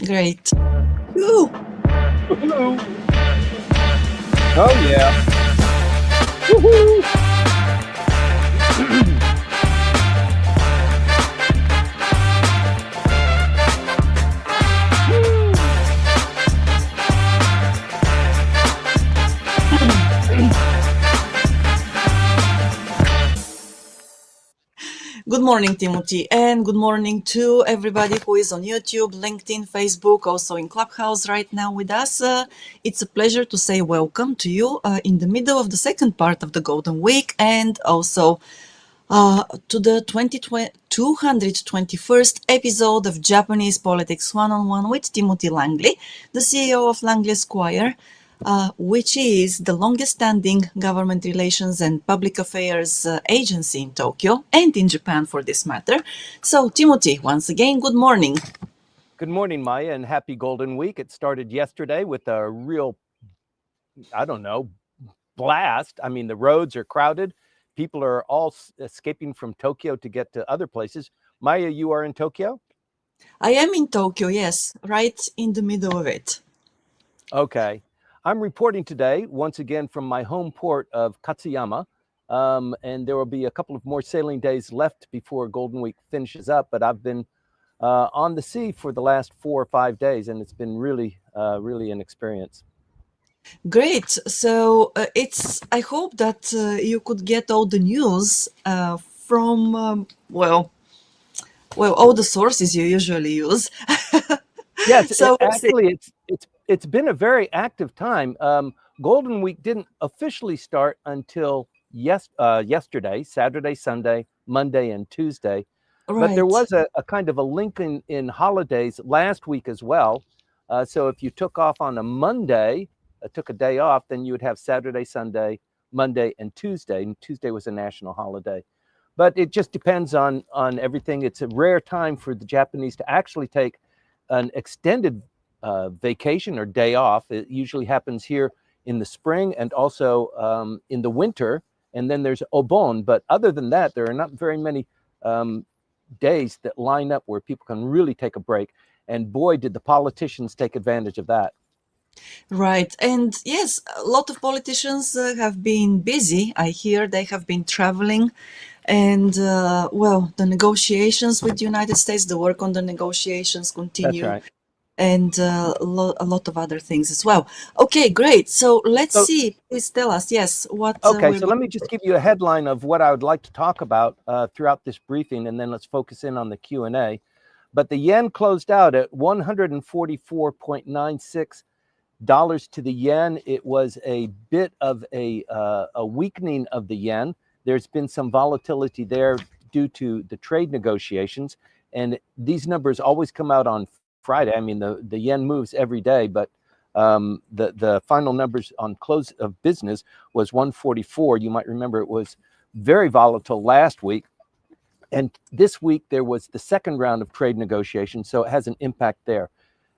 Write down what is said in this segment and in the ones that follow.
Great. Woo! Woohoo! Oh yeah. Woohoo! Good morning, Timothy, and good morning to everybody who is on YouTube, LinkedIn, Facebook, also in Clubhouse right now with us. It's a pleasure to say welcome to you in the middle of the second part of the Golden Week and also to the 221st episode of Japanese Politics One-on-One with Timothy Langley, the CEO of Langley Squire, which is the longest-standing government relations and public affairs agency in Tokyo and in Japan for this matter. So, Timothy, once again, good morning. Good morning, Maya, and happy Golden Week. It started yesterday with a real, blast. I mean, the roads are crowded. People are all escaping from Tokyo to get to other places. Maya, you are in Tokyo? I am in Tokyo, yes, right in the middle of it. Okay. I'm reporting today, once again, from my home port of Katsuyama. And there will be a couple of more sailing days left before Golden Week finishes up. But I've been on the sea for the last 4 or 5 days, and it's been really, really an experience. Great. So I hope that you could get all the news from, all the sources you usually use. Yes, So, actually, it's been a very active time. Golden Week didn't officially start until yesterday, Saturday, Sunday, Monday, and Tuesday. But there right. was a kind of a link in holidays last week as well. So if you took off on a Monday, took a day off, then you would have Saturday, Sunday, Monday, and Tuesday. And Tuesday was a national holiday. But it just depends on everything. It's a rare time for the Japanese to actually take an extended vacation or day off. It usually happens here in the spring and also in the winter. And then there's Obon. But other than that, there are not very many days that line up where people can really take a break. And boy, did the politicians take advantage of that. Right. And yes, a lot of politicians have been busy. I hear they have been traveling. And the negotiations with the United States, the work on the negotiations That's continue. right. And a lot of other things as well. Okay, great. So let's So, see. Please tell us, yes, what okay, we're so going. let me just give you a headline of what I would like to talk about throughout this briefing, and then let's focus in on the Q&A. But the yen closed out at $144.96 to the yen. It was a bit of a weakening of the yen. There's been some volatility there due to the trade negotiations, and these numbers always come out on Friday. I mean, the yen moves every day, but the final numbers on close of business was 144. You might remember it was very volatile last week. And this week there was the second round of trade negotiations, so it has an impact there.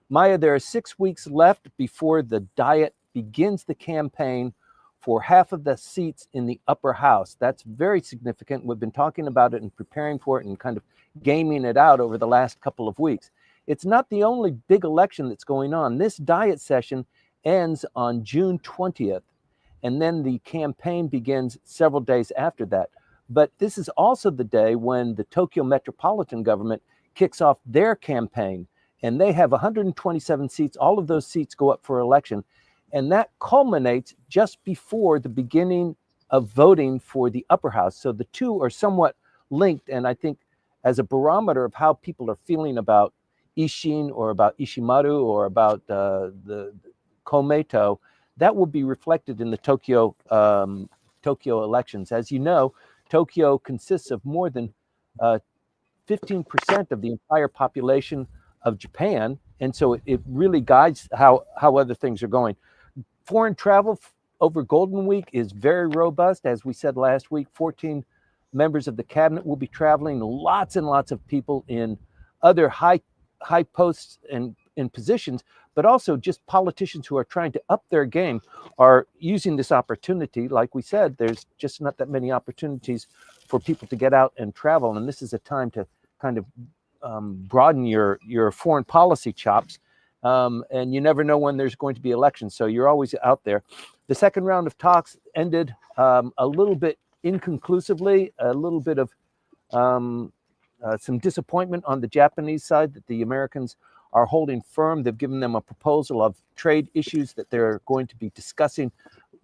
Maya, there are 6 weeks left before the Diet begins the campaign for half of the seats in the upper house. That's very significant. We've been talking about it and preparing for it and kind of gaming it out over the last couple of weeks. It's not the only big election that's going on. This Diet session ends on June 20th, and then the campaign begins several days after that. But this is also the day when the Tokyo Metropolitan Government kicks off their campaign, and they have 127 seats. All of those seats go up for election, and that culminates just before the beginning of voting for the upper house. So the two are somewhat linked, and I think as a barometer of how people are feeling about Ishin or about Ishimaru or about the Komeito, that will be reflected in the Tokyo elections. As you know, Tokyo consists of more than 15% of the entire population of Japan, and so it really guides how other things are going. Foreign travel over Golden Week is very robust. As we said last week, 14 members of the cabinet will be traveling, lots and lots of people in other high posts and in positions, but also just politicians who are trying to up their game are using this opportunity. Like we said, there's just not that many opportunities for people to get out and travel, and this is a time to kind of broaden your foreign policy chops. and you never know when there's going to be elections, so you're always out there. The second round of talks ended a little bit inconclusively, a little bit of some disappointment on the Japanese side that the Americans are holding firm. They've given them a proposal of trade issues that they're going to be discussing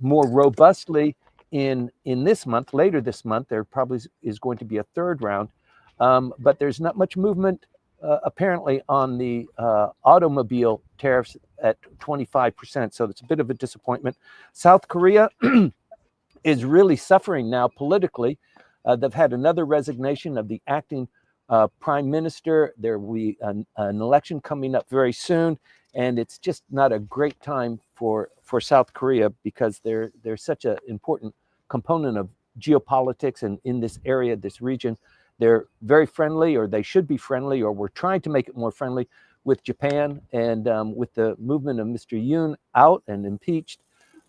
more robustly in this month. Later this month, there probably is going to be a third round, but there's not much movement apparently on the automobile tariffs at 25%. So it's a bit of a disappointment. South Korea is really suffering now politically. They've had another resignation of the acting prime minister. There will be an election coming up very soon, and it's just not a great time for South Korea because they're such an important component of geopolitics, and in this area, this region, they're very friendly, or they should be friendly, or we're trying to make it more friendly with Japan. And with the movement of Mr. Yoon out and impeached,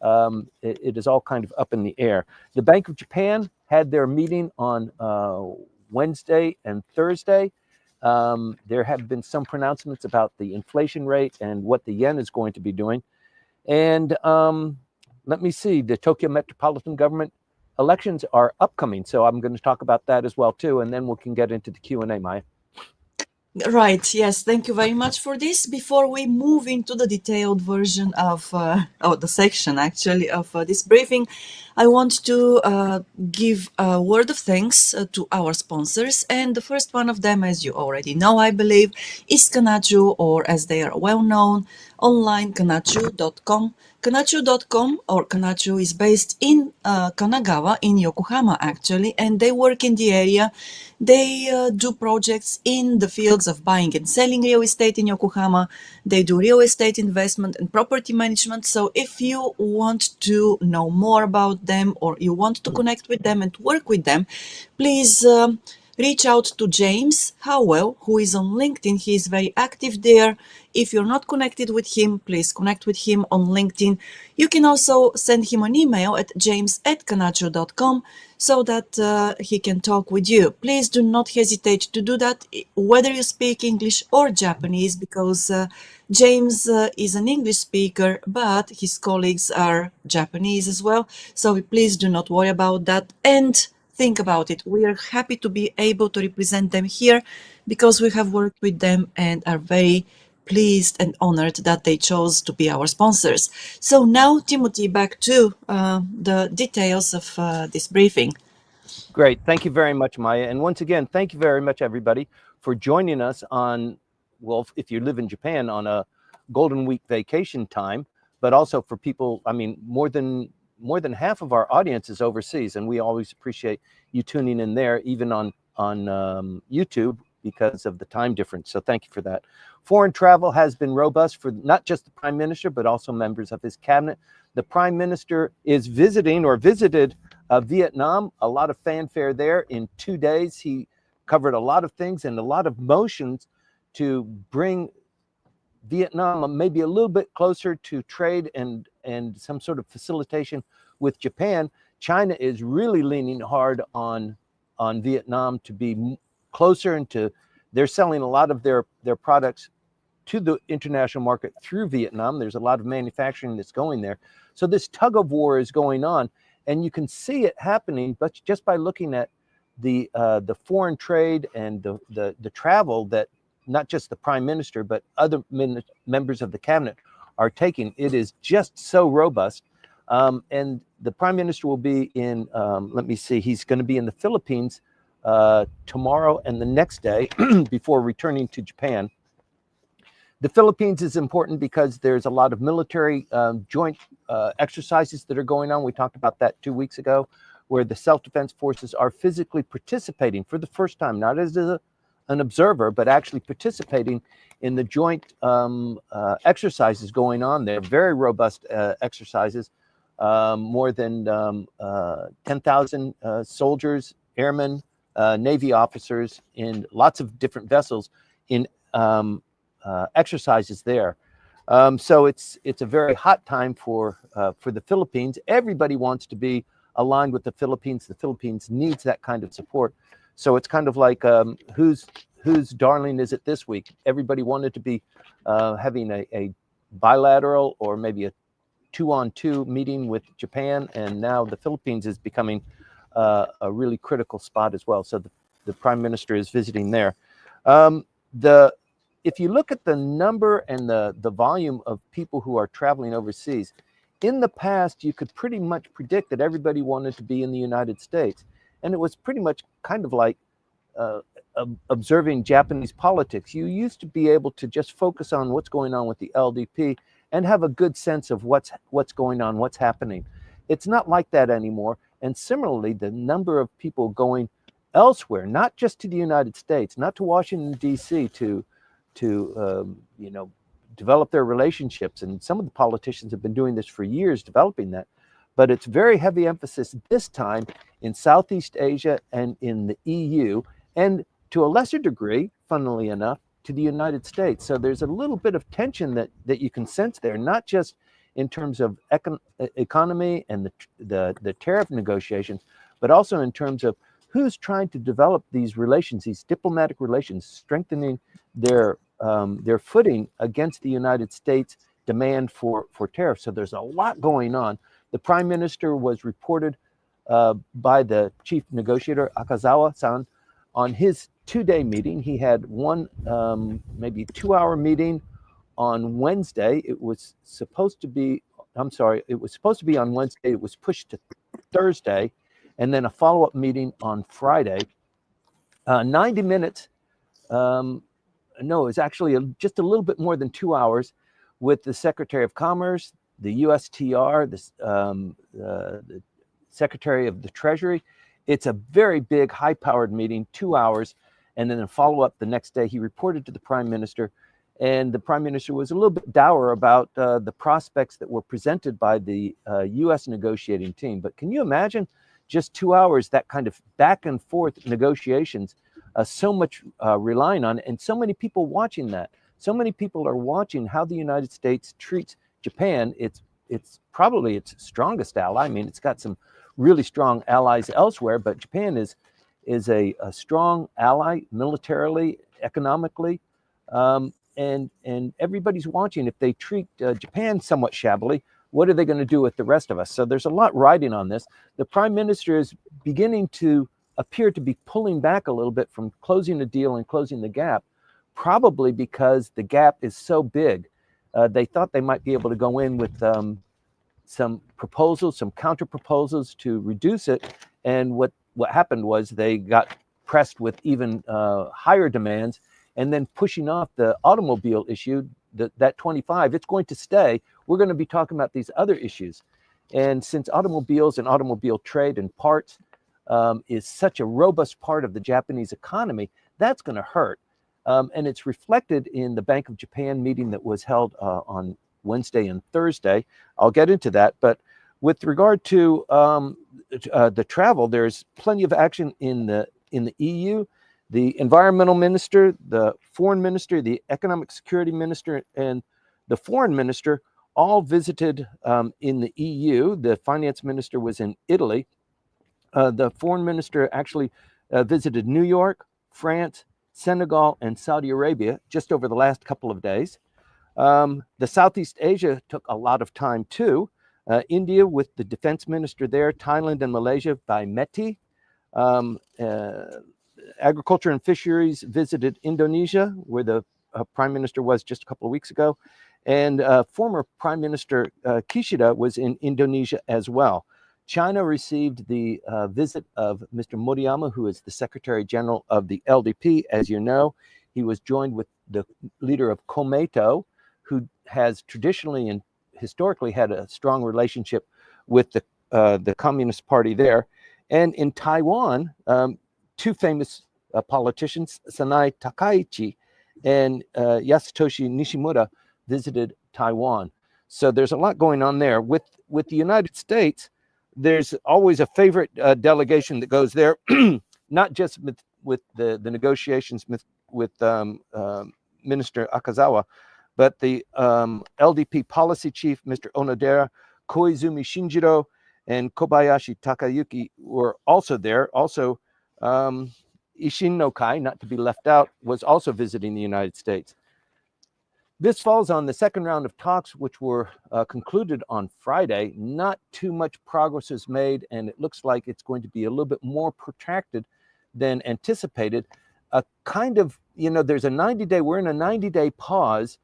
it is all kind of up in the air. The Bank of Japan had their meeting on Wednesday and Thursday. There have been some pronouncements about the inflation rate and what the yen is going to be doing. And let me see, the Tokyo Metropolitan Government elections are upcoming, so I'm going to talk about that as well too, and then we can get into the Q&A, Maya. Right, yes, thank you very much for this. Before we move into the detailed version of the section actually of this briefing, I want to give a word of thanks to our sponsors, and the first one of them, as you already know, I believe, is Kanchu, or as they are well known, online Kanchu.com. Kanchu.com, or Kanchu, is based in Kanagawa, in Yokohama actually, and they work in the area. They do projects in the fields of buying and selling real estate in Yokohama. They do real estate investment and property management. So if you want to know more about them, or you want to connect with them and work with them, please reach out to James Howell, who is on LinkedIn. He is very active there. If you're not connected with him, please connect with him on LinkedIn. You can also send him an email at james@kanchu.com so that he can talk with you. Please do not hesitate to do that, whether you speak English or Japanese, because James is an English speaker, but his colleagues are Japanese as well. So please do not worry about that. And think about it. We are happy to be able to represent them here because we have worked with them and are very pleased and honored that they chose to be our sponsors. So now, Timothy, back to the details of this briefing. Great. Thank you very much, Maya. And once again, thank you very much, everybody, for joining us on, well, if you live in Japan, on a Golden Week vacation time, but also for people, I mean, more than half of our audience is overseas, and we always appreciate you tuning in there, even on YouTube, because of the time difference. So thank you for that. Foreign travel has been robust for not just the Prime Minister, but also members of his cabinet. The Prime Minister is visiting, or visited, Vietnam. A lot of fanfare there. In 2 days, he covered a lot of things and a lot of motions to bring Vietnam maybe a little bit closer to trade and some sort of facilitation with Japan. China is really leaning hard on Vietnam to be closer, and they're selling a lot of their products to the international market through Vietnam. There's a lot of manufacturing that's going there. So this tug of war is going on, and you can see it happening, but just by looking at the foreign trade and the travel that not just the Prime Minister, but other members of the cabinet are taking. It is just so robust. And the Prime Minister will be in, let me see, he's going to be in the Philippines tomorrow and the next day before returning to Japan. The Philippines is important because there's a lot of military joint exercises that are going on. We talked about that 2 weeks ago, where the self-defense forces are physically participating for the first time, not as an observer, but actually participating in the joint exercises going on there. Very robust exercises, more than 10,000 soldiers, airmen, Navy officers in lots of different vessels in exercises there. So it's a very hot time for the Philippines. Everybody wants to be aligned with the Philippines. The Philippines needs that kind of support. So it's kind of like Houze whose darling is it this week? Everybody wanted to be having a bilateral or maybe a 2-on-2 meeting with Japan, and now the Philippines is becoming a really critical spot as well. So the Prime Minister is visiting there. If you look at the number and the volume of people who are traveling overseas, in the past, you could pretty much predict that everybody wanted to be in the United States. And it was pretty much kind of like observing Japanese politics. You used to be able to just focus on what's going on with the LDP and have a good sense of what's going on, what's happening. It's not like that anymore. And similarly, the number of people going elsewhere, not just to the United States, not to Washington, D.C., to develop their relationships. And some of the politicians have been doing this for years, developing that. But it's very heavy emphasis this time in Southeast Asia and in the EU, and to a lesser degree, funnily enough, to the United States. So there's a little bit of tension that you can sense there, not just in terms of economy and the tariff negotiations, but also in terms of who's trying to develop these relations, these diplomatic relations, strengthening their footing against the United States demand for tariffs. So there's a lot going on. The Prime Minister was reported by the chief negotiator, Akazawa-san, on his 2-day meeting. He had one maybe 2-hour meeting on Wednesday. It was supposed to be on Wednesday. It was pushed to Thursday, and then a follow-up meeting on Friday. 90 minutes. No, it was actually just a little bit more than 2 hours with the Secretary of Commerce, the USTR, the Secretary of the Treasury. It's a very big, high-powered meeting, 2 hours, and then a follow-up the next day. He reported to the Prime Minister, and the Prime Minister was a little bit dour about the prospects that were presented by the U.S. negotiating team. But can you imagine just 2 hours, that kind of back and forth negotiations, so much relying on it, and so many people watching that. So many people are watching how the United States treats Japan. It's probably its strongest ally. I mean, it's got some really strong allies elsewhere, but Japan is a strong ally militarily, economically, and everybody's watching. If they treat Japan somewhat shabbily, what are they going to do with the rest of us? So there's a lot riding on this. The Prime Minister is beginning to appear to be pulling back a little bit from closing the deal and closing the gap, probably because the gap is so big. They thought they might be able to go in with some proposals, some counter proposals to reduce it. And what happened was they got pressed with even higher demands, and then pushing off the automobile issue, that 25, it's going to stay. We're going to be talking about these other issues. And since automobiles and automobile trade and parts is such a robust part of the Japanese economy, that's going to hurt. And it's reflected in the Bank of Japan meeting that was held on Wednesday and Thursday. I'll get into that. But with regard to the travel, there's plenty of action in the EU. The environmental minister, the foreign minister, the economic security minister, and the foreign minister all visited in the EU. The finance minister was in Italy. The foreign minister actually visited New York, France, Senegal, and Saudi Arabia just over the last couple of days. The Southeast Asia took a lot of time too. India with the defense minister there, Thailand and Malaysia by METI. Agriculture and Fisheries visited Indonesia, where the prime minister was just a couple of weeks ago. And former Prime Minister Kishida was in Indonesia as well. China received the visit of Mr. Moriyama, who is the Secretary General of the LDP. As you know, he was joined with the leader of Komeito, who has traditionally and historically had a strong relationship with the Communist Party there. And in Taiwan, two famous politicians, Sanai Takaichi and Yasutoshi Nishimura, visited Taiwan. So there's a lot going on there. With the United States, there's always a favorite delegation that goes there, not just with the negotiations with Minister Akazawa, but the LDP policy chief, Mr. Onodera, Koizumi Shinjiro, and Kobayashi Takayuki were also there. Also, Isshin no Kai, not to be left out, was also visiting the United States. This falls on the second round of talks, which were concluded on Friday. Not too much progress is made, and it looks like it's going to be a little bit more protracted than anticipated. A kind of, there's a 90-day, we're in a 90-day pause,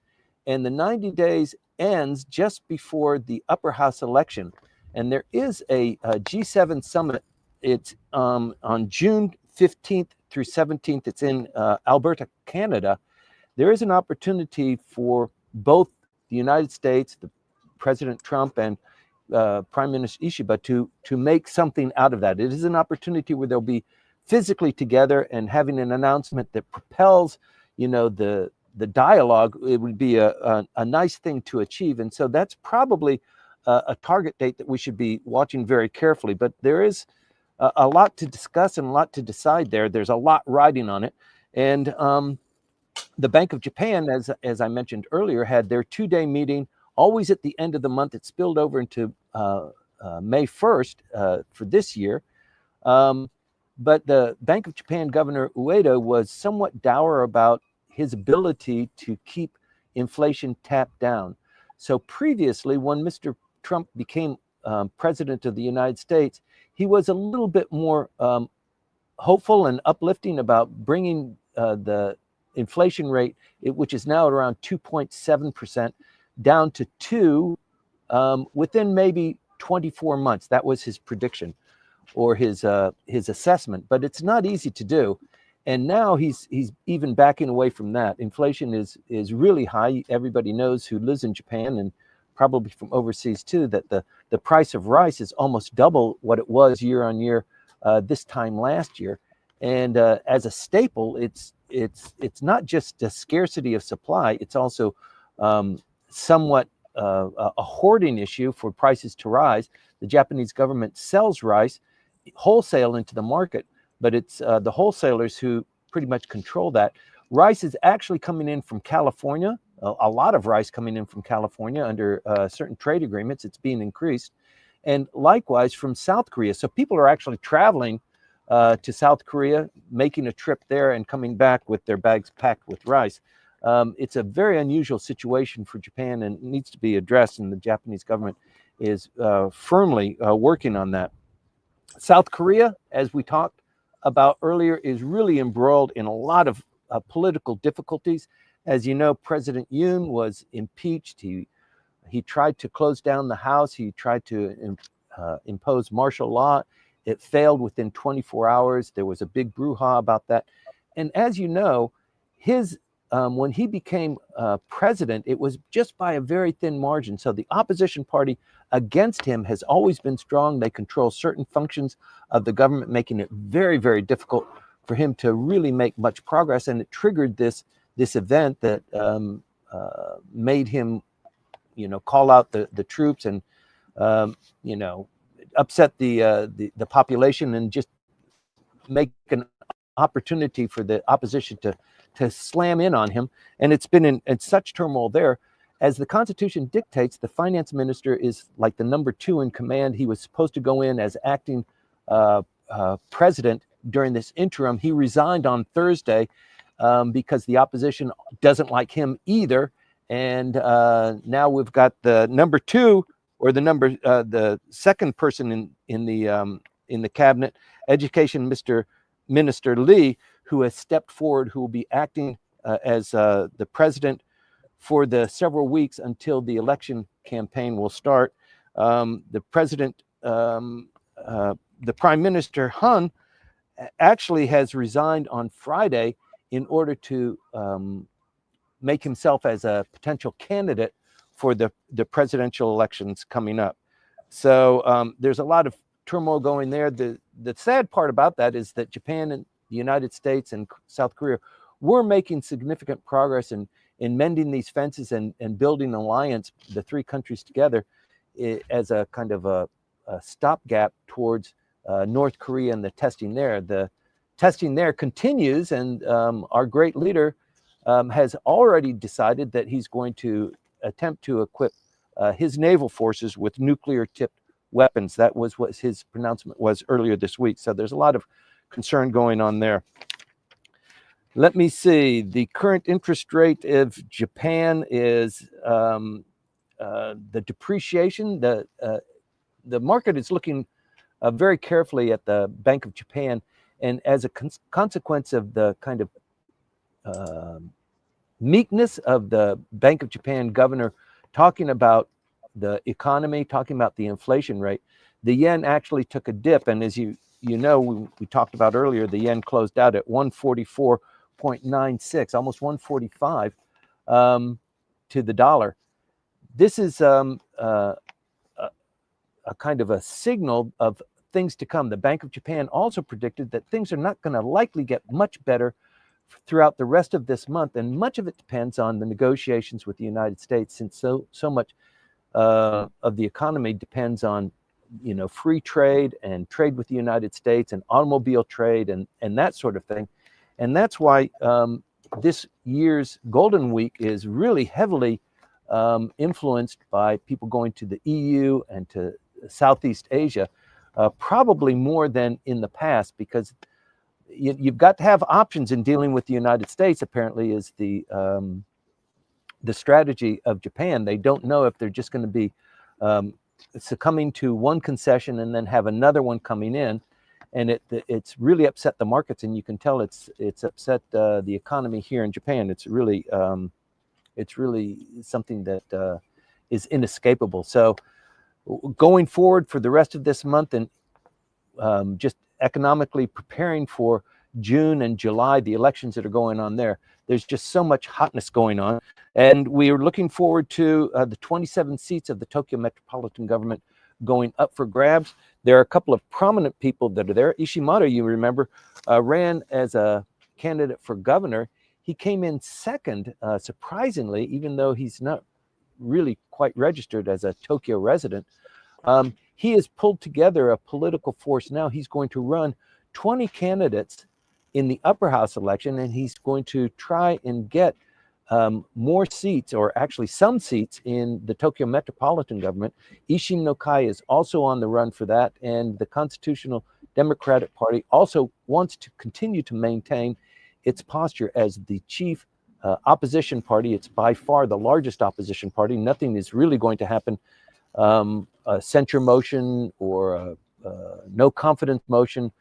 and the 90 days ends just before the upper house election. And there is a G7 summit. It's on June 15th through 17th. It's in Alberta, Canada. There is an opportunity for both the United States, the President Trump and Prime Minister Ishiba to make something out of that. It is an opportunity where they'll be physically together and having an announcement that propels, the dialogue. It would be a nice thing to achieve. And so that's probably a target date that we should be watching very carefully. But there is a lot to discuss and a lot to decide there. There's a lot riding on it. And the Bank of Japan, as I mentioned earlier, had their 2-day meeting always at the end of the month. It spilled over into May 1st for this year. But the Bank of Japan Governor Ueda was somewhat dour about his ability to keep inflation tapped down. So previously, when Mr. Trump became president of the United States, he was a little bit more hopeful and uplifting about bringing the inflation rate, which is now at around 2.7%, down to 2 within maybe 24 months. That was his prediction or his assessment, but it's not easy to do. And now he's even backing away from that. Inflation is really high. Everybody knows who lives in Japan, and probably from overseas too, that the price of rice is almost double what it was year on year this time last year. And as a staple, it's not just a scarcity of supply, it's also somewhat a hoarding issue for prices to rise. The Japanese government sells rice wholesale into the market, but it's the wholesalers who pretty much control that. Rice is actually coming in from California, a lot of rice coming in from California under certain trade agreements. It's being increased. And likewise from South Korea. So people are actually traveling to South Korea, making a trip there and coming back with their bags packed with rice. It's a very unusual situation for Japan and needs to be addressed, and the Japanese government is firmly working on that. South Korea, as we talked about earlier, is really embroiled in a lot of political difficulties. As you know, President Yoon was impeached. He tried to close down the House. He tried to impose martial law. It failed within 24 hours. There was a big brouhaha about that. And as you know, when he became president, it was just by a very thin margin. So the opposition party against him has always been strong. They control certain functions of the government, making it very, very difficult for him to really make much progress. And it triggered this event that made him, call out the troops and, upset the population and just make an opportunity for the opposition to slam in on him. And it's been in such turmoil there. As the Constitution dictates, the finance minister is like the number 2 in command. He was supposed to go in as acting president during this interim. He resigned on Thursday because the opposition doesn't like him either. And now we've got the number 2, or the second person in the cabinet, Education Minister Lee, who has stepped forward, who will be acting as the president for the several weeks until the election campaign will start. The president, the Prime Minister Hun, actually has resigned on Friday in order to make himself as a potential candidate for the presidential elections coming up. So there's a lot of turmoil going there. The sad part about that is that Japan and the United States and South Korea were making significant progress in mending these fences and building an alliance, the 3 countries together, as a kind of a stopgap towards North Korea and the testing there. The testing there continues, and our great leader has already decided that he's going to attempt to equip his naval forces with nuclear-tipped weapons. That was what his pronouncement was earlier this week. So there's a lot of concern going on there. Let me see. The current interest rate of Japan is the depreciation. The market is looking very carefully at the Bank of Japan, and as a consequence of the kind of meekness of the Bank of Japan governor talking about the economy, talking about the inflation rate, the yen actually took a dip. And as you know, we talked about earlier, the yen closed out at 144.96, almost 145 to the dollar. This is a kind of a signal of things to come. The Bank of Japan also predicted that things are not going to likely get much better throughout the rest of this month, and much of it depends on the negotiations with the United States, since so much of the economy depends on free trade and trade with the United States and automobile trade and that sort of thing. And that's why this year's Golden Week is really heavily influenced by people going to the EU and to Southeast Asia, probably more than in the past, because you've got to have options in dealing with the United States, apparently, is the strategy of Japan. They don't know if they're just going to be succumbing to one concession and then have another one coming in. And it's really upset the markets, and you can tell it's upset the economy here in Japan. It's really something that is inescapable. So going forward for the rest of this month, and just economically preparing for June and July, the elections that are going on there, there's just so much hotness going on. And we are looking forward to the 27 seats of the Tokyo metropolitan government going up for grabs. There are a couple of prominent people that are there. Ishimoto, you remember, ran as a candidate for governor. He came in second, surprisingly, even though he's not really quite registered as a Tokyo resident. He has pulled together a political force now. He's going to run 20 candidates in the upper house election, and he's going to try and get more seats, or actually some seats, in the Tokyo metropolitan government. Isshin no Kai is also on the run for that, and the Constitutional Democratic Party also wants to continue to maintain its posture as the chief opposition party. It's by far the largest opposition party. Nothing is really going to happen. A censure motion or a no confidence motion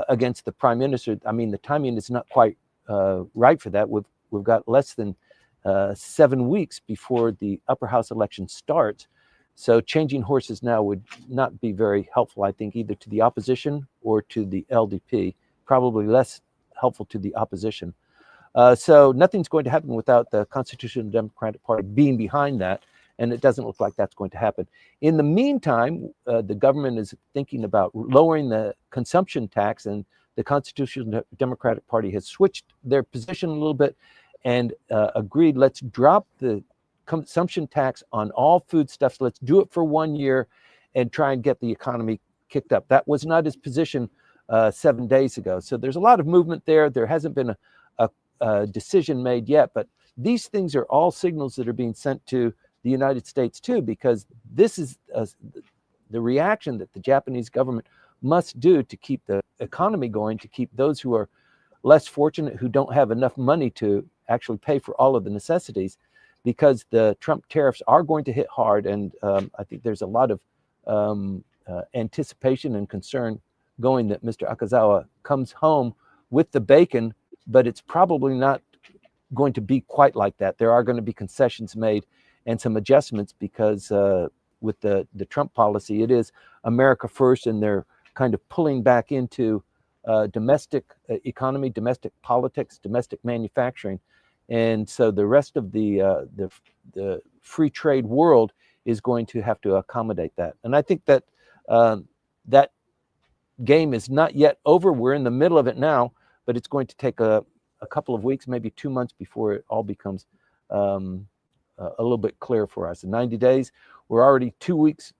against the prime minister. I mean, the timing is not quite right for that. We've got less than 7 weeks before the upper house election starts. So changing horses now would not be very helpful, I think, either to the opposition or to the LDP. Probably less helpful to the opposition. So nothing's going to happen without the Constitutional Democratic Party being behind that. And it doesn't look like that's going to happen. In the meantime, the government is thinking about lowering the consumption tax, and the Constitutional Democratic Party has switched their position a little bit and agreed, let's drop the consumption tax on all foodstuffs. Let's do it for 1 year and try and get the economy kicked up. That was not his position 7 days ago. So there's a lot of movement there. There hasn't been a decision made yet, but these things are all signals that are being sent to the United States too, because this is the reaction that the Japanese government must do to keep the economy going, to keep those who are less fortunate, who don't have enough money to actually pay for all of the necessities, because the Trump tariffs are going to hit hard. And I think there's a lot of anticipation and concern going that Mr. Akazawa comes home with the bacon, but it's probably not going to be quite like that. There are going to be concessions made and some adjustments, because with the Trump policy, it is America first, and they're kind of pulling back into domestic economy, domestic politics, domestic manufacturing. And so the rest of the free trade world is going to have to accommodate that. And I think that that game is not yet over. We're in the middle of it now, but it's going to take a couple of weeks, maybe 2 months, before it all becomes a little bit clear for us. In 90 days, we're already 2 weeks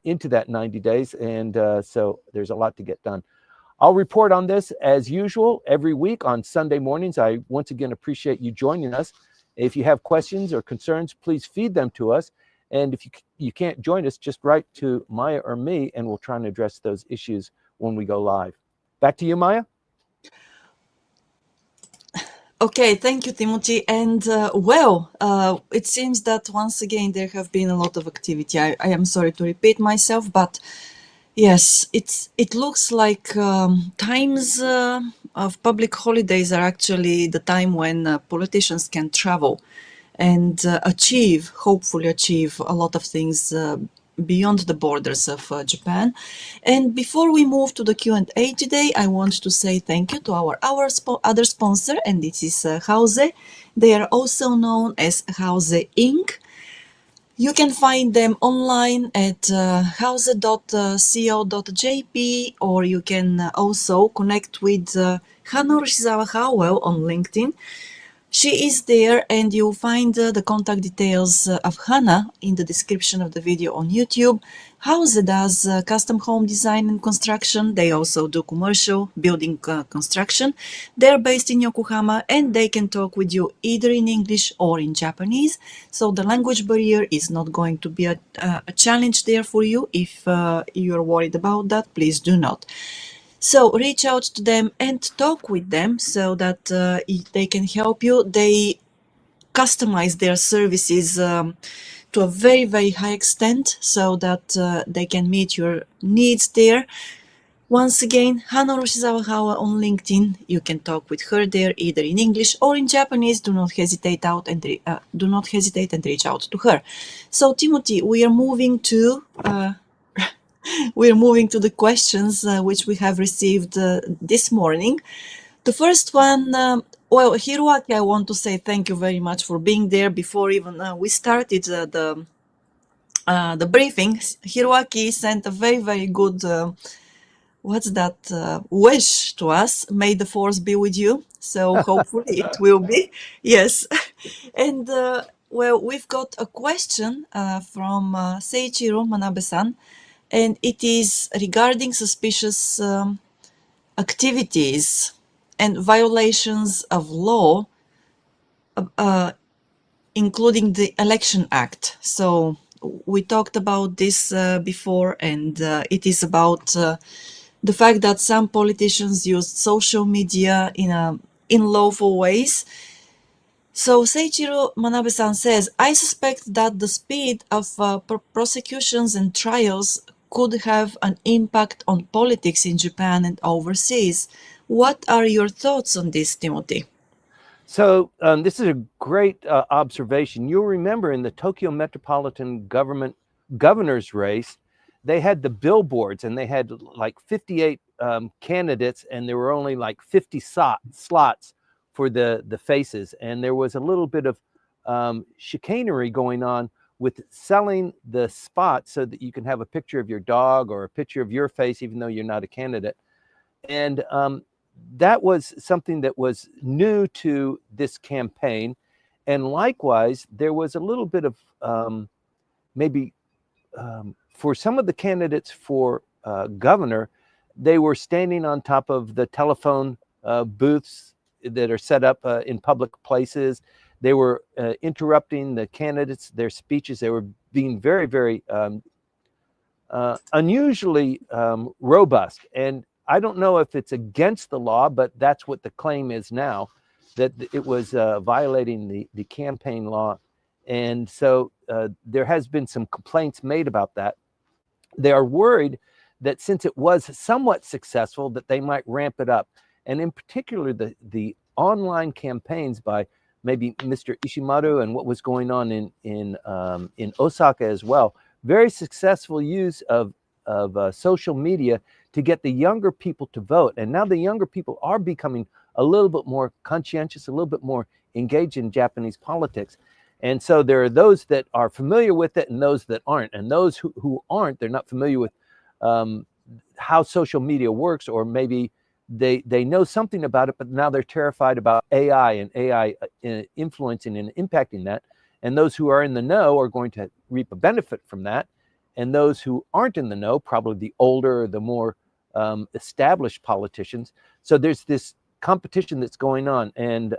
into that 90 days, and so there's a lot to get done. I'll report on this as usual every week on Sunday mornings. I once again appreciate you joining us. If you have questions or concerns, please feed them to us. And if you can't join us, just write to Maya or me, and we'll try and address those issues when we go live. Back to you, Maya. Okay, thank you, Timothy. And well, it seems that once again there have been a lot of activity. I am sorry to repeat myself, but yes, it looks like times of public holidays are actually the time when politicians can travel and hopefully achieve a lot of things beyond the borders of Japan. And before we move to the Q&A today, I want to say thank you to our other sponsor, and this is Houze. They are also known as Houze Inc. You can find them online at houze.co.jp, or you can also connect with Hannah Howell on LinkedIn. She is there, and you'll find the contact details of Hannah in the description of the video on YouTube. Houze does custom home design and construction. They also do commercial building construction. They're based in Yokohama, and they can talk with you either in English or in Japanese. So the language barrier is not going to be a challenge there for you. If you're worried about that, please do not. So reach out to them and talk with them so that they can help you. They customize their services to a very, very high extent so that they can meet your needs there. Once again, Hana Roshizawa on LinkedIn. You can talk with her there either in English or in Japanese. Do not hesitate and reach out to her. So Timothy, we are moving to the questions which we have received this morning. The first one, well, Hiroaki, I want to say thank you very much for being there before even we started the briefing. Hiroaki sent a very, very good, wish to us. May the force be with you. So hopefully it will be. Yes. And well, we've got a question from Seiichiro Manabe-san, and it is regarding suspicious activities and violations of law, including the Election Act. So we talked about this before, and it is about the fact that some politicians use social media in lawful ways. So Seiichiro Manabe-san says, I suspect that the speed of prosecutions and trials could have an impact on politics in Japan and overseas. What are your thoughts on this, Timothy? So this is a great observation. You'll remember in the Tokyo Metropolitan governor's race, they had the billboards and they had like 58 candidates, and there were only like 50 slots for the faces. And there was a little bit of chicanery going on with selling the spots so that you can have a picture of your dog or a picture of your face, even though you're not a candidate. And that was something that was new to this campaign. And likewise, there was a little bit of for some of the candidates for governor, they were standing on top of the telephone booths that are set up in public places. They were interrupting the candidates, their speeches. They were being very, very unusually robust. And I don't know if it's against the law, but that's what the claim is now, that it was violating the campaign law. And so there has been some complaints made about that. They are worried that since it was somewhat successful, that they might ramp it up. And in particular, the online campaigns by maybe Mr. Ishimaru and what was going on in Osaka as well. Very successful use of social media to get the younger people to vote. And now the younger people are becoming a little bit more conscientious, a little bit more engaged in Japanese politics. And so there are those that are familiar with it and those that aren't. And those who aren't, they're not familiar with how social media works, or maybe they know something about it, but now they're terrified about AI and AI influencing and impacting that. And those who are in the know are going to reap a benefit from that. And those who aren't in the know, probably the older, the more established politicians. So there's this competition that's going on. And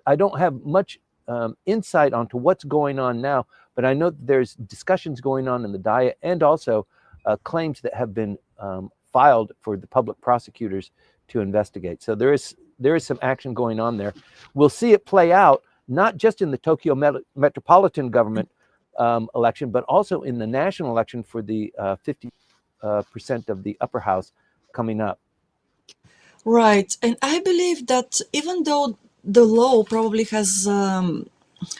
I don't have much insight onto what's going on now, but I know that there's discussions going on in the Diet, and also claims that have been filed for the public prosecutors to investigate. So there there is some action going on there. We'll see it play out not just in the Tokyo metropolitan government election, but also in the national election for the 50% of the upper house coming up. Right. And I believe that even though the law probably has,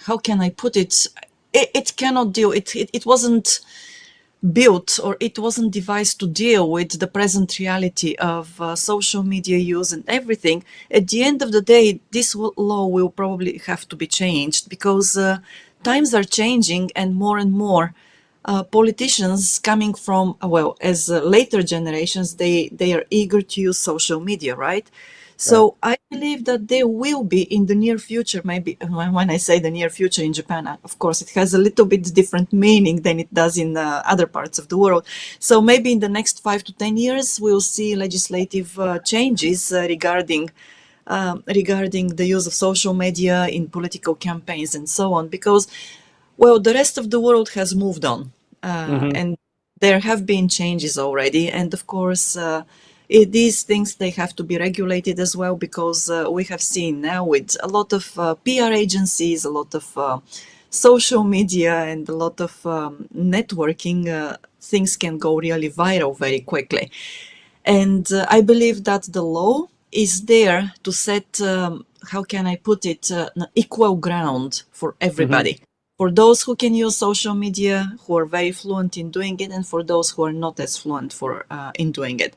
how can I put it? It cannot deal, it wasn't built or it wasn't devised to deal with the present reality of social media use and everything. At the end of the day, this law will probably have to be changed because times are changing and more politicians coming from, well, as later generations, they are eager to use social media, right? So I believe that there will be in the near future, maybe when I say the near future in Japan, of course, it has a little bit different meaning than it does in other parts of the world. So maybe in the next 5 to 10 years, we'll see legislative changes regarding the use of social media in political campaigns and so on, because, well, the rest of the world has moved on, and there have been changes already. And of course, these things, they have to be regulated as well, because we have seen now with a lot of PR agencies, a lot of social media, and a lot of networking, things can go really viral very quickly. And I believe that the law is there to set, how can I put it, an equal ground for everybody. For those who can use social media, who are very fluent in doing it, and for those who are not as fluent in doing it.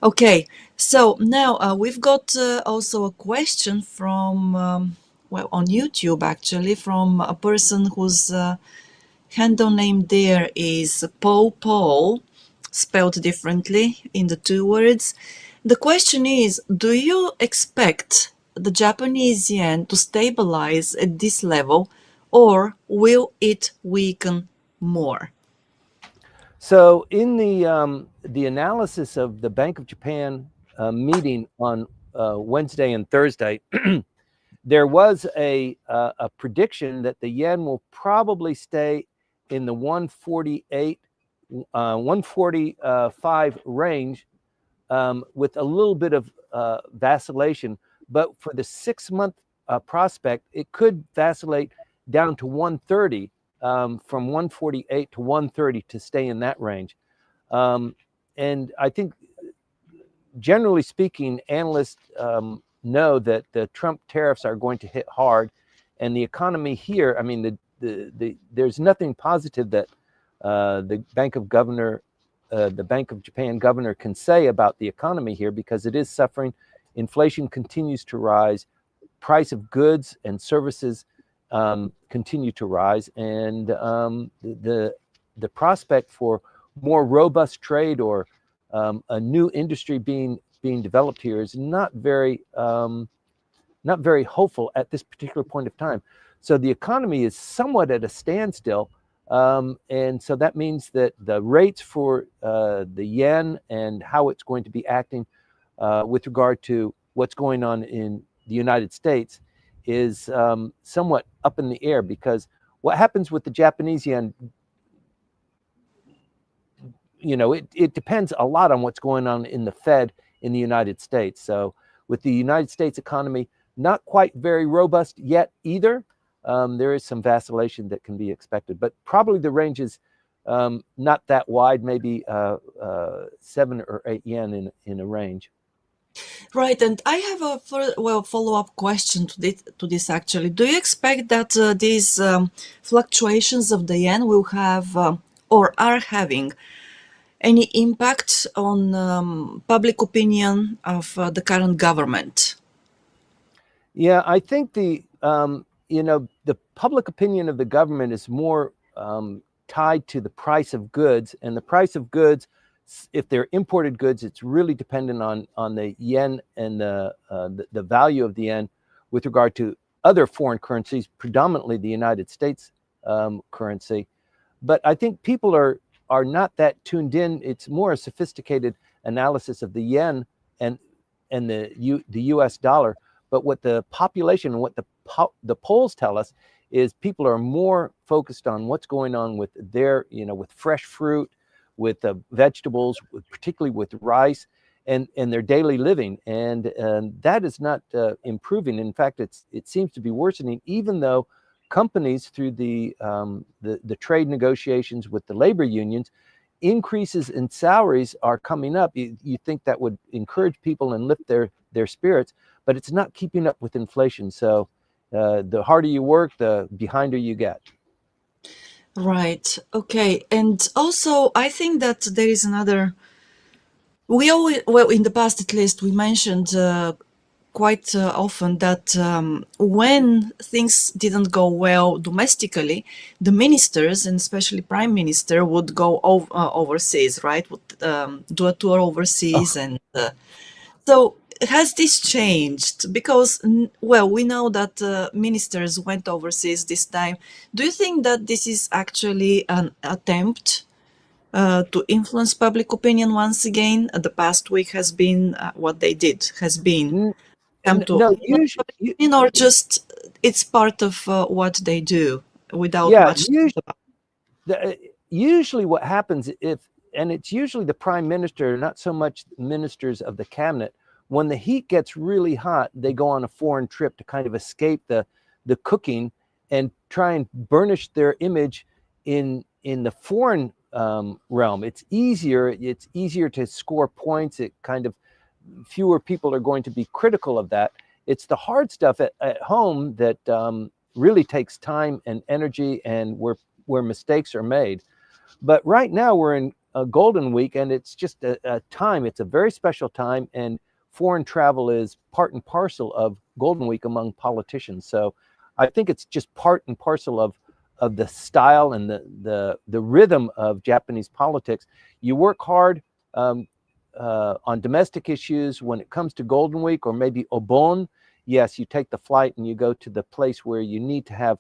Okay, so now we've got also a question from, well, on YouTube actually, from a person whose handle name there is Paul, spelled differently in the two words. The question is, do you expect the Japanese yen to stabilize at this level, or will it weaken more? So in the analysis of the Bank of Japan meeting on Wednesday and Thursday, there was a prediction that the yen will probably stay in the 148, 145 range, with a little bit of vacillation. But for the 6-month prospect, it could vacillate down to 130, from 148 to 130 to stay in that range. And I think, generally speaking, analysts know that the Trump tariffs are going to hit hard, and the economy here, I mean, there's nothing positive that the Bank of Japan governor can say about the economy here, because it is suffering. Inflation continues to rise, price of goods and services continue to rise, and the prospect for more robust trade or a new industry being developed here is not very hopeful at this particular point of time. So the economy is somewhat at a standstill, and so that means that the rates for the yen and how it's going to be acting with regard to what's going on in the United States is somewhat up in the air, because what happens with the Japanese yen, it depends a lot on what's going on in the Fed in the United States. So with the United States economy not quite very robust yet either, there is some vacillation that can be expected, but probably the range is not that wide, maybe 7 or 8 yen in a range. Right, and I have a follow-up question to this actually. Do you expect that these fluctuations of the yen will have or are having any impact on public opinion of the current government? Yeah, I think the public opinion of the government is more tied to the price of goods, and the price of goods, if they're imported goods, it's really dependent on the yen and the value of the yen with regard to other foreign currencies, predominantly the United States currency. But I think people are not that tuned in. It's more a sophisticated analysis of the yen and the U.S. dollar. But what the population and what the polls tell us is people are more focused on what's going on with their, with fresh fruit, with vegetables, particularly with rice. and their daily living, and that is not improving. In fact, it seems to be worsening, even though companies, through the trade negotiations with the labor unions, increases in salaries are coming up. You think that would encourage people and lift their spirits, but it's not keeping up with inflation. So the harder you work, the behinder you get. Right. Okay. And also, I think that there is another. We always, well, in the past at least, we mentioned quite often that when things didn't go well domestically, the ministers, and especially prime minister, would go overseas, right? Would do a tour Oh, overseas, and so has this changed? Because, well, we know that ministers went overseas this time. Do you think that this is actually an attempt to influence public opinion once again? The past week has been what they did, has been come to no, influence public opinion, or just it's part of what they do without yeah, much. usually what happens, and it's usually the prime minister, not so much ministers of the cabinet. When the heat gets really hot, they go on a foreign trip to kind of escape the cooking and try and burnish their image in the foreign realm. It's easier to score points. It kind of, fewer people are going to be critical of that. It's the hard stuff at home that really takes time and energy, and where mistakes are made. But right now we're in a golden week, and it's just a time. It's a very special time, and foreign travel is part and parcel of golden week among politicians. So I think it's just part and parcel of the style and the rhythm of Japanese politics. You work hard on domestic issues. When it comes to golden week or maybe obon, yes, you take the flight and you go to the place where you need to have,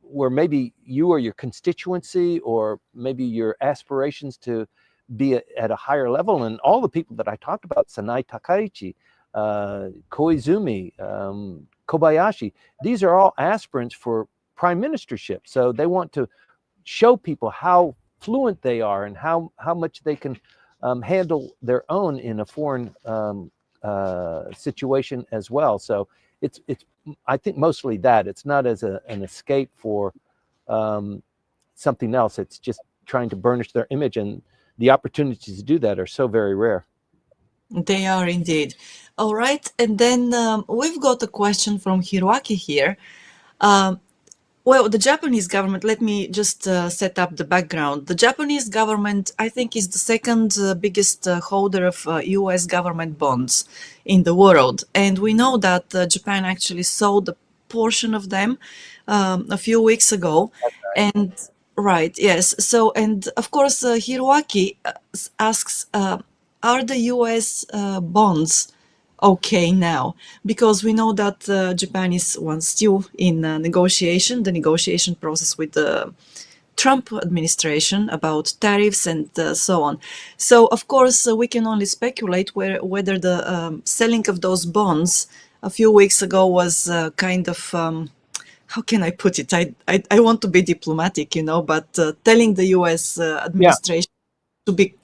where maybe you or your constituency or maybe your aspirations to be at a higher level. And all the people that I talked about, Sanai Takaichi, Koizumi, Kobayashi, these are all aspirants for prime ministership. So they want to show people how fluent they are and how much they can handle their own in a foreign situation as well. So it's I think mostly that. It's not as an escape for something else. It's just trying to burnish their image, and the opportunities to do that are so very rare. They are indeed. All right. And then we've got a question from Hiroaki here. Um, Well, the Japanese government, let me just set up the background. The Japanese government, I think, is the second biggest holder of US government bonds in the world. And we know that Japan actually sold a portion of them a few weeks ago. And right, yes. So, and of course, Hiroaki asks, are the US bonds okay now, because we know that Japan is once still in the negotiation process with the Trump administration about tariffs and so on. So of course we can only speculate whether the selling of those bonds a few weeks ago was kind of how can I put it? I want to be diplomatic, but telling the U.S. Yeah, Administration to be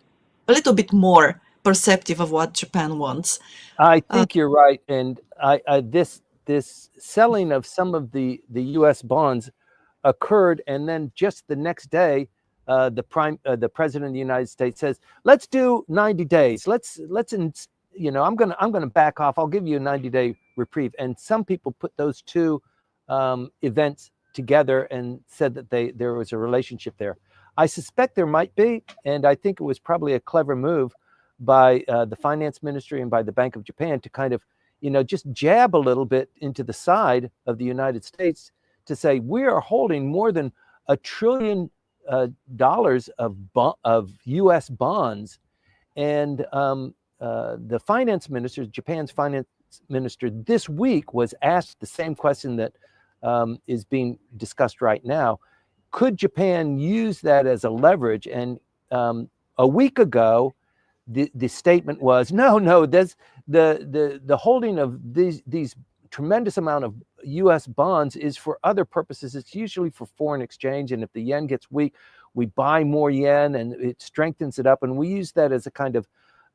a little bit more perceptive of what Japan wants. I think you're right. And this selling of some of the U.S. bonds occurred, and then just the next day, the president of the United States says, "Let's do 90 days. I'm gonna back off. I'll give you a 90-day reprieve." And some people put those two events together and said that there was a relationship there. I suspect there might be, and I think it was probably a clever move by the finance ministry and by the Bank of Japan to kind of, just jab a little bit into the side of the United States to say, we are holding more than $1 trillion of U.S. bonds. And the finance minister, Japan's finance minister, this week was asked the same question that is being discussed right now. Could Japan use that as a leverage? And a week ago, the statement was, no, there's the holding of these tremendous amount of U.S. bonds is for other purposes. It's usually for foreign exchange, and if the yen gets weak, we buy more yen and it strengthens it up, and we use that as a kind of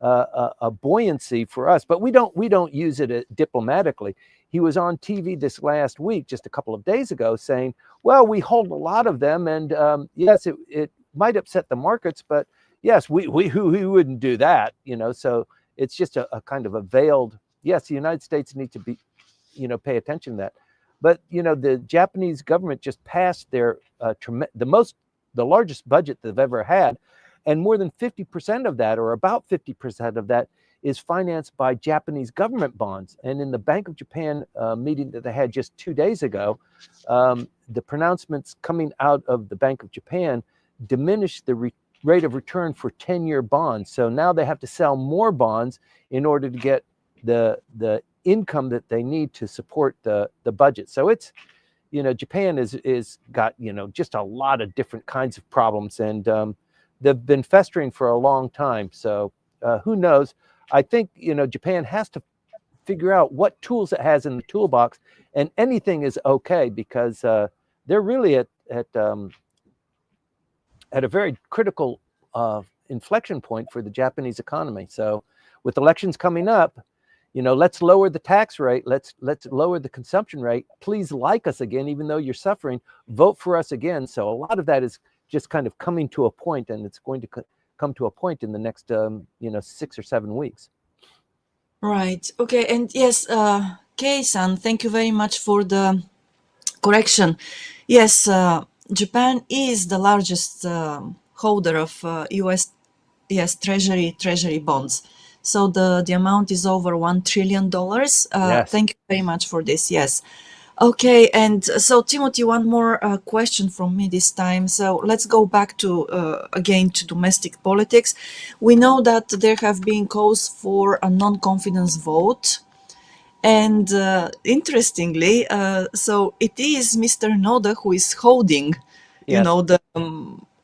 a buoyancy for us, but we don't use it diplomatically. He was on TV this last week, just a couple of days ago, saying, "Well, we hold a lot of them, and yes, it might upset the markets, but yes, we wouldn't do that, you know." So it's just a kind of a veiled. Yes, the United States need to be, pay attention to that. But the Japanese government just passed their the largest budget they've ever had, and more than 50% of that, or about 50% of that, is financed by Japanese government bonds. And in the Bank of Japan meeting that they had just 2 days ago, the pronouncements coming out of the Bank of Japan diminished the rate of return for 10-year bonds. So now they have to sell more bonds in order to get the income that they need to support the budget. So it's, Japan is got, just a lot of different kinds of problems, and they've been festering for a long time. So who knows? I think, Japan has to figure out what tools it has in the toolbox, and anything is okay, because they're really at a very critical inflection point for the Japanese economy. So with elections coming up, let's lower the tax rate. Let's lower the consumption rate. Please like us again, even though you're suffering. Vote for us again. So a lot of that is just kind of coming to a point, and it's going to come to a point in the next 6 or 7 weeks. Right. Okay. And yes, Kei-san, thank you very much for the correction. Yes, Japan is the largest holder of U.S. Treasury bonds. So the amount is over $1 trillion. Yes. Thank you very much for this. Yes. Okay, and so Timothy, one more question from me this time. So let's go back to again to domestic politics. We know that there have been calls for a non-confidence vote, and interestingly, so it is Mr. Noda who is holding, Yes.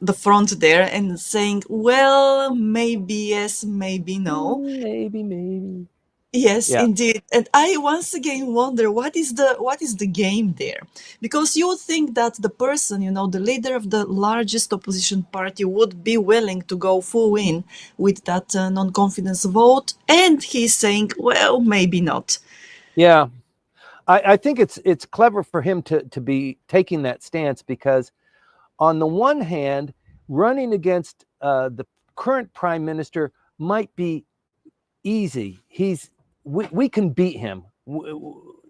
the front there and saying, well, maybe yes, maybe no. Maybe. Yes, Yeah. indeed. And I once again wonder what is the game there? Because you would think that the person, the leader of the largest opposition party would be willing to go full in with that non-confidence vote, and he's saying, well, maybe not. Yeah. I think it's clever for him to be taking that stance, because on the one hand, running against the current prime minister might be easy. We can beat him.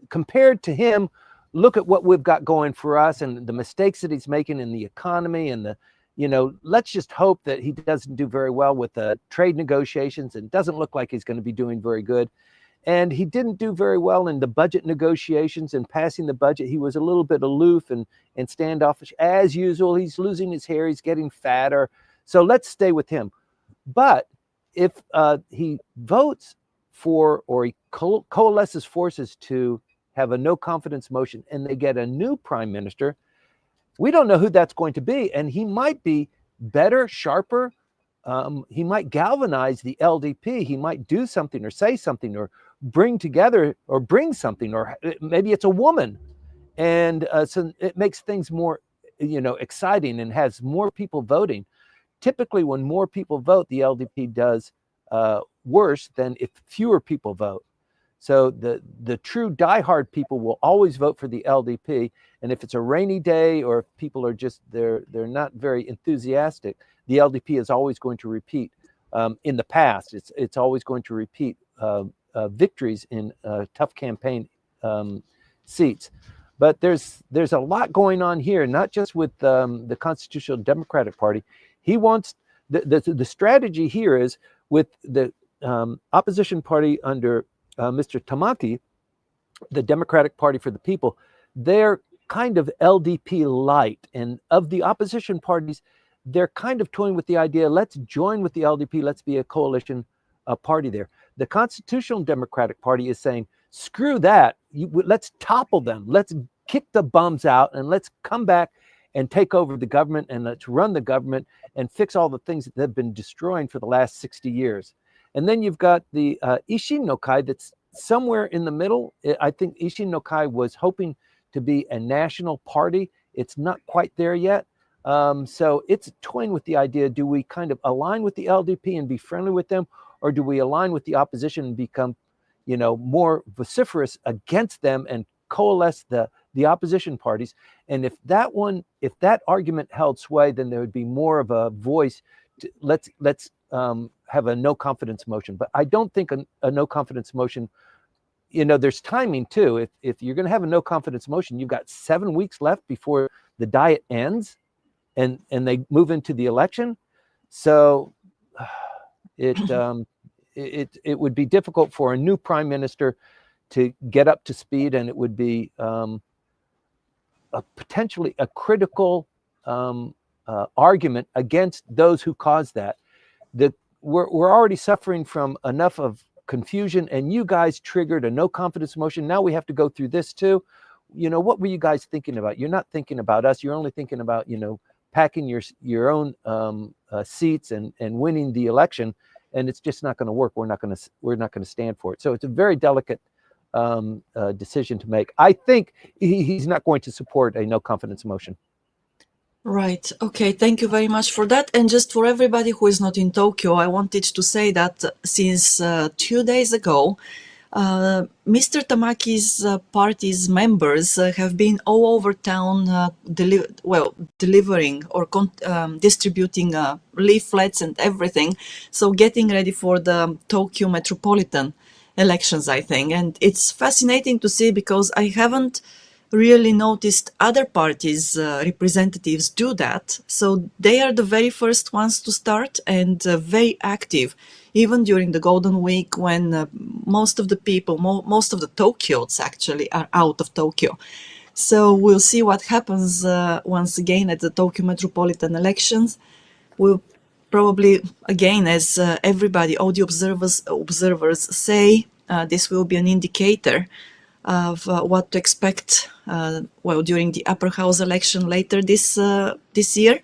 Compared to him, look at what we've got going for us and the mistakes that he's making in the economy, and let's just hope that he doesn't do very well with the trade negotiations, and doesn't look like he's going to be doing very good. And he didn't do very well in the budget negotiations and passing the budget. He was a little bit aloof and standoffish as usual. He's losing his hair. He's getting fatter. So let's stay with him. But if he votes for, or he coalesces forces to have a no confidence motion, and they get a new prime minister, we don't know who that's going to be. And he might be better, sharper. He might galvanize the LDP. He might do something or say something or bring together or bring something, or maybe it's a woman. And so it makes things more, exciting and has more people voting. Typically, when more people vote, the LDP does worse than if fewer people vote. So the true diehard people will always vote for the LDP. And if it's a rainy day, or if people are just, they're not very enthusiastic, the LDP is always going to repeat. In the past, it's always going to repeat victories in tough campaign seats. But there's a lot going on here, not just with the Constitutional Democratic Party. He wants the strategy here is with the opposition party under Mr. Tamaki, the Democratic Party for the People. They're kind of LDP light, and of the opposition parties, they're kind of toying with the idea, let's join with the LDP, let's be a coalition party there. The Constitutional Democratic Party is saying, screw that, let's topple them, let's kick the bums out, and let's come back and take over the government, and let's run the government and fix all the things that they've been destroying for the last 60 years. And then you've got the Isshin no Kai that's somewhere in the middle. I think Isshin no Kai was hoping to be a national party. It's not quite there yet. So it's toying with the idea, do we kind of align with the LDP and be friendly with them? or do we align with the opposition and become, more vociferous against them and coalesce the opposition parties? And if that argument held sway, then there would be more of a voice. Let's have a no confidence motion. But I don't think a no confidence motion, there's timing too. If you're going to have a no confidence motion, you've got 7 weeks left before the diet ends and they move into the election. So it would be difficult for a new prime minister to get up to speed, and it would be potentially a critical argument against those who caused that. We're already suffering from enough of confusion, and you guys triggered a no confidence motion. Now we have to go through this too. What were you guys thinking about? You're not thinking about us. You're only thinking about, packing your own seats and winning the election, and it's just not going to work. We're not going to stand for it. So it's a very delicate decision to make. I think he's not going to support a no confidence motion. Right. Okay. Thank you very much for that. And just for everybody who is not in Tokyo, I wanted to say that since 2 days ago, Mr. Tamaki's party's members have been all over town delivering or distributing leaflets and everything. So getting ready for the Tokyo metropolitan elections, I think. And it's fascinating to see because I haven't really noticed other parties' representatives do that. So they are the very first ones to start and very active, even during the Golden Week when most of the people, most of the Tokyotes actually are out of Tokyo. So we'll see what happens once again at the Tokyo metropolitan elections. We'll probably, again, as everybody, all the observers say, this will be an indicator of what to expect during the upper house election later this year.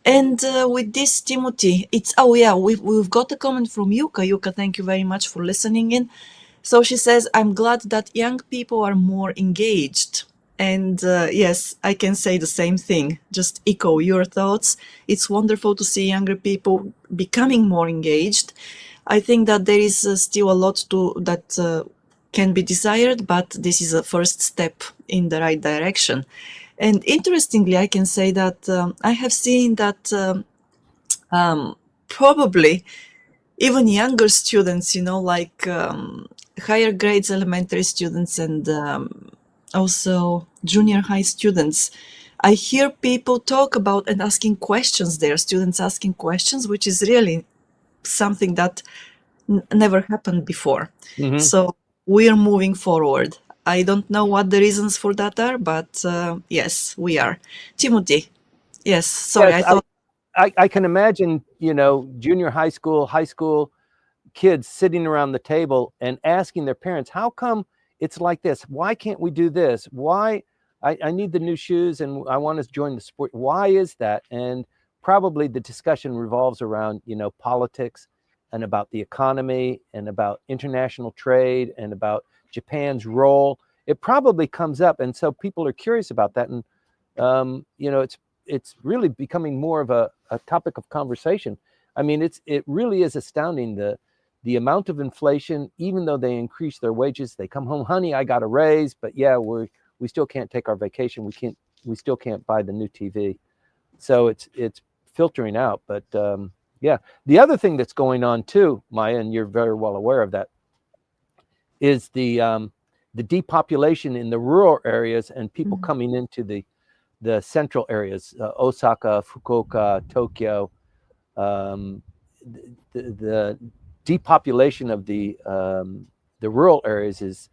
And with this, Timothy, we've got a comment from Yuka. Yuka, thank you very much for listening in. So she says, I'm glad that young people are more engaged. And yes, I can say the same thing. Just echo your thoughts. It's wonderful to see younger people becoming more engaged. I think that there is still a lot that can be desired, but this is a first step in the right direction. And interestingly, I can say that I have seen that probably even younger students, like higher grades elementary students and also junior high students, I hear people talk about and asking questions there, students asking questions, which is really something that never happened before. Mm-hmm. So we are moving forward. I don't know what the reasons for that are, but yes, we are. Timothy, yes, sorry, yes, I thought... I can imagine, junior high school kids sitting around the table and asking their parents, how come it's like this? Why can't we do this? Why? I need the new shoes and I want to join the sport. Why is that? And probably the discussion revolves around, politics and about the economy and about international trade and about Japan's role. It probably comes up. And so people are curious about that. And, it's really becoming more of a topic of conversation. I mean, it really is astounding the amount of inflation. Even though they increase their wages, they come home, honey, I got a raise, but yeah, we still can't take our vacation. We still can't buy the new TV. So it's filtering out. But yeah, the other thing that's going on too, Maya, and you're very well aware of that, is the depopulation in the rural areas and people coming into the central areas, Osaka, Fukuoka, Tokyo. The depopulation of the rural areas is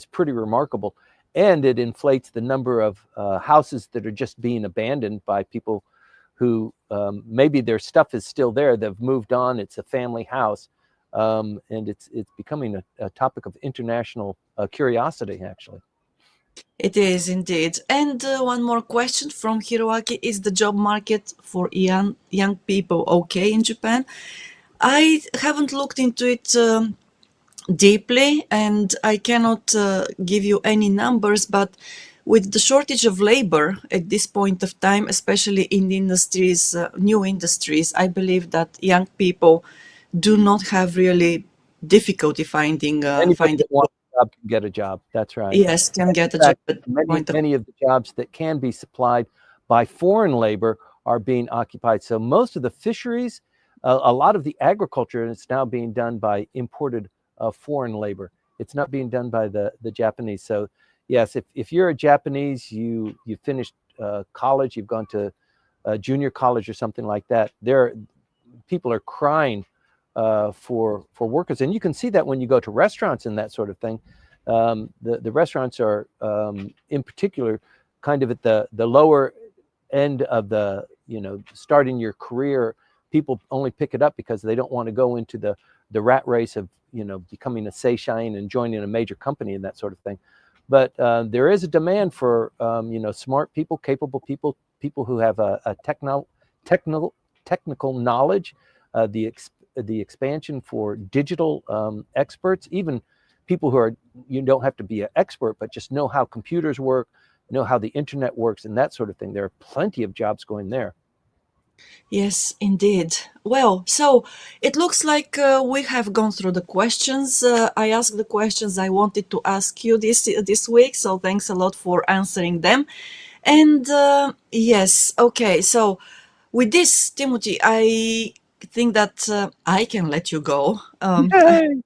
pretty remarkable, and it inflates the number of houses that are just being abandoned by people who maybe their stuff is still there. They've moved on. It's a family house, and it's becoming a topic of international curiosity, actually. It is indeed. And one more question from Hiroaki. Is the job market for young people okay in Japan? I haven't looked into it deeply, and I cannot give you any numbers, but with the shortage of labor at this point of time, especially in the industries, new industries, I believe that young people do not have really difficulty finding Anybody finding that wants a job can get a job. That's right. yes, can get a In job fact, at the many point of many of the jobs that can be supplied by foreign labor are being occupied. So most of the fisheries, a lot of the agriculture is now being done by imported foreign labor. It's not being done by the Japanese. So yes, if you're a Japanese, you finished college, you've gone to junior college or something like that. People are crying for workers, and you can see that when you go to restaurants and that sort of thing. The restaurants are in particular kind of at the lower end of the, starting your career. People only pick it up because they don't want to go into the rat race of becoming a seishain and joining a major company and that sort of thing. But there is a demand for smart people, capable people, people who have a technical knowledge, the expansion for digital experts, even people who are, you don't have to be an expert, but just know how computers work, know how the internet works and that sort of thing. There are plenty of jobs going there. yes, indeed. Well, so it looks like we have gone through the questions. I asked the questions I wanted to ask you this week, so thanks a lot for answering them. And yes, okay. So with this, Timothy, I think that I can let you go. Yay!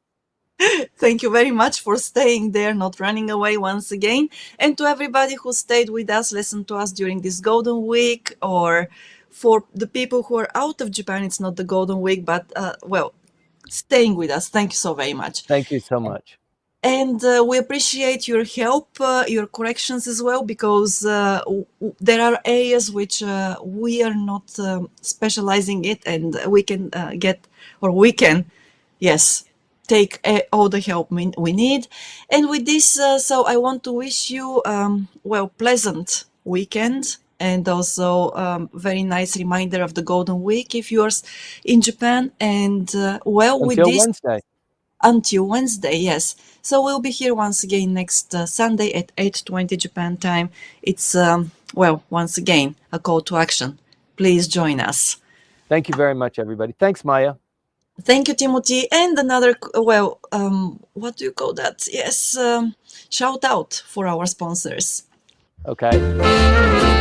Thank you very much for staying there, not running away once again. And to everybody who stayed with us, listened to us during this Golden Week, or for the people who are out of Japan, it's not the Golden Week, but well, staying with us. Thank you so very much. Thank you so much. And we appreciate your help, your corrections as well, because there are areas which we are not specializing it, and we can yes, take all the help we need. And with this, so I want to wish you, well, pleasant weekend, and also very nice reminder of the Golden Week if you're in Japan. And well, with Until this, Wednesday. until Wednesday, yes. So we'll be here once again next Sunday at 8:20 Japan time. It's, well, once again, a call to action. Please join us. Thank you very much, everybody. Thanks, Maya. Thank you, Timothy. And another, well, what do you call that? Yes, shout out for our sponsors. Okay.